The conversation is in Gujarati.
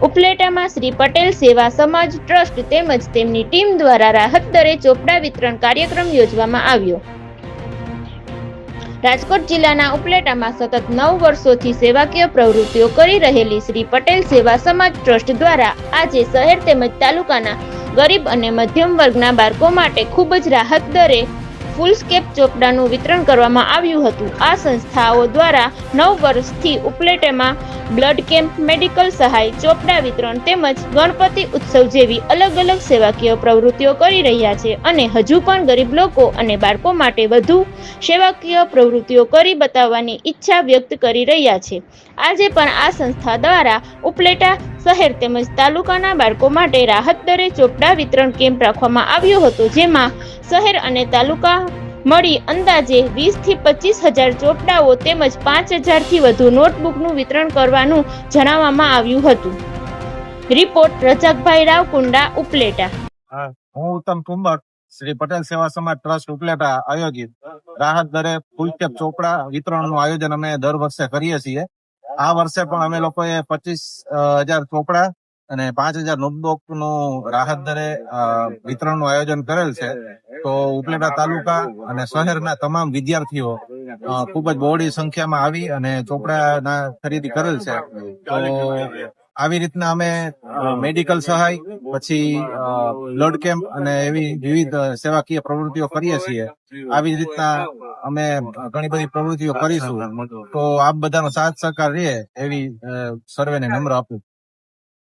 ઉપલેટામાં શ્રી પટેલ સેવા સમાજ ટ્રસ્ટ તેમજ તેમની ટીમ દ્વારા રાહત દરે ચોપડા વિતરણ કાર્યક્રમ યોજવામાં આવ્યો। રાજકોટ જિલ્લાના ઉપલેટામાં સતત 9 વર્ષોથી સેવાકીય પ્રવૃત્તિઓ કરી રહેલી શ્રી પટેલ સેવા સમાજ ટ્રસ્ટ દ્વારા આજે શહેર તેમજ તાલુકાના ગરીબ અને મધ્યમ વર્ગના બાળકો માટે ખૂબ જ રાહત દરે ફૂલસ્કેપ ચોપડાનું વિતરણ કરવામાં આવ્યું હતું। આ સંસ્થાઓ દ્વારા 9 વર્ષથી ઉપલેટામાં બ્લડ કેમ્પ, મેડિકલ સહાય, ચોપડા વિતરણ તેમજ ગણપતિ ઉત્સવ જેવી અલગ અલગ સેવાકીય પ્રવૃત્તિઓ કરી રહ્યા છે અને હજુ પણ ગરીબ લોકો અને બાળકો માટે વધુ સેવાકીય પ્રવૃત્તિઓ કરી બતાવવાની ઈચ્છા વ્યક્ત કરી રહ્યા છે। આજે પણ આ સંસ્થા દ્વારા ઉપલેટા શહેર તેમજ તાલુકાના બાળકો માટે રાહત દરે ચોપડા વિતરણ કેમ્પ રાખવામાં આવ્યો હતો, જેમાં શહેર અને તાલુકા મળી અંદાજે 20 થી 25,000 ચોપડાઓ તેમજ 5,000 થી વધુ નોટબુકનું વિતરણ કરવાનું જણાવવામાં આવ્યું હતું। રિપોર્ટ રજાકભાઈ રાવકુંડા, ઉપલેટા। હું ઉત્તમ કુંભટ, શ્રી પટેલ સેવા સમાજ ટ્રસ્ટ ઉપલેટા આયોજિત રાહત દરે ફૂલકેપ ચોપડા વિતરણનું આયોજન અમે દર વર્ષે કરીએ છીએ। આ વર્ષે પણ અમે લોકોએ 25,000 ચોપડા અને 5,000 નોટબુક નું રાહત દરે વિતરણનું આયોજન કરેલ છે। તો ઉપલેટા તાલુકા અને શહેરના તમામ વિદ્યાર્થીઓ ખૂબ જ બહોળી સંખ્યામાં આવી અને ચોપડાના ખરીદી કરેલ છે। તો આવી રીતના અમે મેડિકલ સહાય, પછી બ્લડ કેમ્પ અને એવી વિવિધ સેવાકીય પ્રવૃત્તિઓ કરીએ છીએ। આવી રીતના અમે ઘણી બધી પ્રવૃત્તિઓ કરીશું। તો આપ બધાનો સાથ સહકાર રહે એવી સર્વેને નમ્ર આપું।